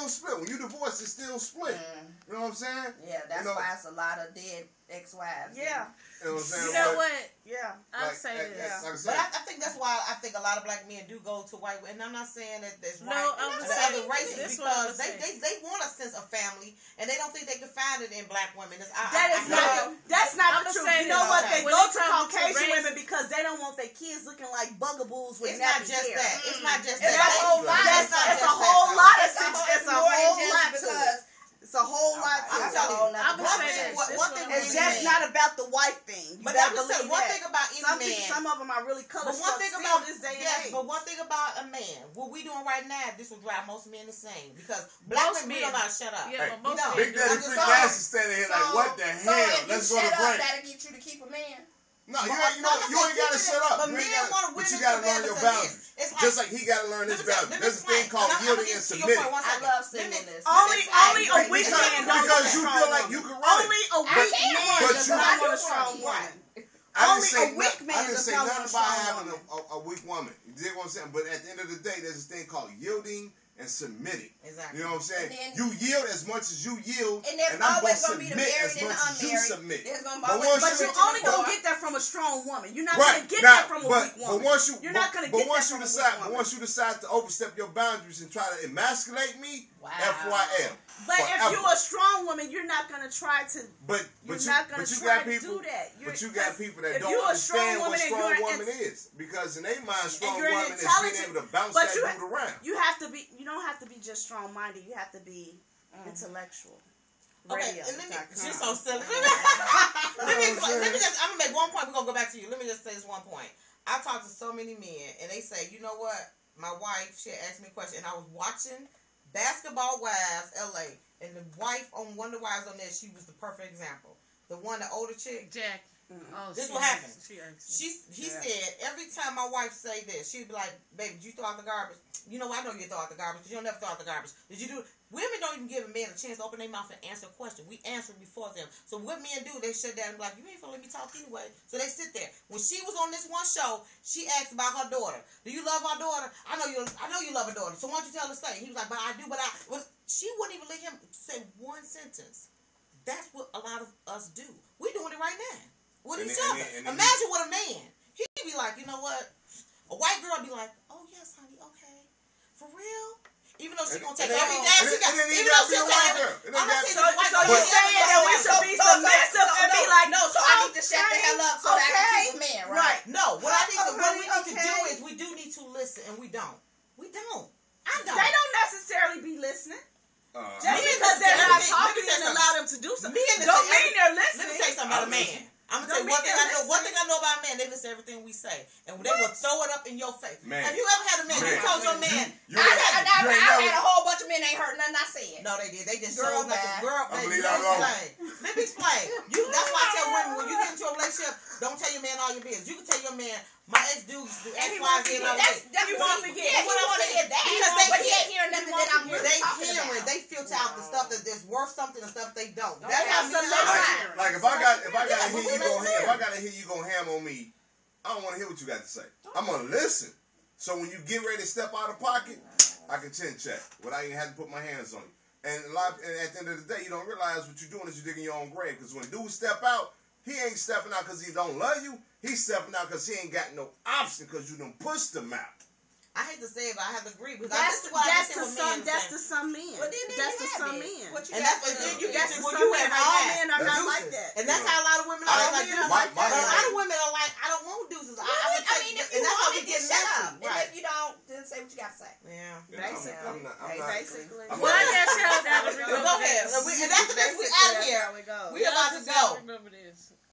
still split. When you divorce, it's still split. You know what I'm saying? Yeah, that's why it's a lot of dead ex-wives. Yeah. You know what I'm saying? You know what? Yeah. I'll say this. But I think that's why I think a lot of black men do go to white women. And I'm not saying that that's right. I'm the saying other races because they want a sense of family and they don't think they can find it in black women. That's not the truth. You know what? They go to Caucasian women because they don't want their kids looking like bugaboos with nappy hair. It's not just that. It's a whole lot. It's a whole lot of situations. It's a whole lot because. It's a whole lot. I'm telling you, it's just not about the white thing. But I'm just saying, one thing about any man, some of them are really color. But one thing about this day and age. But one thing about a man, what we doing right now, this will drive most men insane because black men we don't know how to shut up. Yeah, but most Big Daddy Freak Nash is standing here like, what the hell? Let's go to break. That'll get you to keep a man. No, you ain't got to shut up. But you got to learn your boundaries. Just like he got to learn his boundaries. There's a thing called yielding and submitting. I love singleness. Only a weak man don't because you feel like you can run it. Only a weak man does not want a strong woman. I didn't say nothing about having a weak woman. You dig what I'm saying? But at the end of the day, there's this thing called yielding and submitting. Exactly. You know what I'm saying? You yield as much as you yield, and I'm going to submit as much as you submit. But you're only going to get that from a strong woman. You're not going to get that from a weak woman. You're not going to get that from a weak woman. But once you decide to overstep your boundaries and try to emasculate me, FYL. But if you're a strong woman, you're not going to try to. You're not going to try to do that. But you got people that don't understand what strong woman is, because in their mind, strong woman is being able to bounce that dude around. You have to be. You don't have to be just strong-minded. You have to be intellectual. Okay, she's so silly. let me just. I'm gonna make one point. We're gonna go back to you. Let me just say this one point. I talked to so many men, and they say, you know what? My wife, she asked me a question, and I was watching Basketball Wives LA, and the wife on Wonder Wives on there, she was the perfect example. The one, the older chick. Jack. This what happened. He said every time my wife say this, she'd be like, "Baby, did you throw out the garbage?" You know, I know you throw out the garbage because you'll never throw out the garbage. Did you do it? Women don't even give a man a chance to open their mouth and answer a question. We answer before them. So what men do, they shut down and be like, "You ain't gonna let me talk anyway." So they sit there. When she was on this one show, she asked about her daughter. Do you love our daughter? I know you love her daughter. So why don't you tell her to stay? He was like, "But I do." She wouldn't even let him say one sentence. That's what a lot of us do. We're doing it right now. With each other. Imagine what a man. He'd be like, you know what? A white girl be like, "Oh yes, honey, okay. For real?" Even though she gonna take every dance she got. Even though she'll take every. I'm not saying white girl. So you're saying that we should be submissive and be like, no, so I need to shut the hell up so that I can keep a man, right? No, what we need to do is we do need to listen, and we don't. We don't. I don't. They don't necessarily be listening. Just because they're not talking and allow them to do something don't mean they're listening. Let me say something about a man. I'm gonna tell you one thing I know. One thing I know about men, they listen to everything we say, and they will throw it up in your face. Man. Have you ever had a man? You told your man. I had a whole bunch of men ain't heard nothing I said. No, they did. They just Girl, showed nothing. Girl, let me explain. Let me explain. That's why I tell women when you get into a relationship, don't tell your man all your business. You can tell your man, "My ex dude used to do X, Y, Z." You won't forget. Yeah, he want to hear that. Because he ain't hearing nothing that I'm really talking about. They filter out the stuff that is worth something and stuff they don't. That's how some like if I gotta hear you go ham on me, I don't want to hear what you got to say. I'm gonna listen. So when you get ready to step out of pocket, I can chin check without even having to put my hands on you. And at the end of the day, you don't realize what you're doing is you're digging your own grave. Because when dudes step out, he ain't stepping out because he don't love you. He's stepping out because he ain't got no option because you done pushed him out. I hate to say it, but I have to agree because that's to some men. Well, that's to some men. And that's what you get to where you at right now. All men are not like that. And that's how a lot of women are like deuces. A lot of women are like, "I don't want deuces." I mean, if you want it, just shut up. And if you don't, then say what you got to say. Yeah. Basically. Well, I guess y'all got to go ahead. And after this, we out of here. We about to go. Remember this.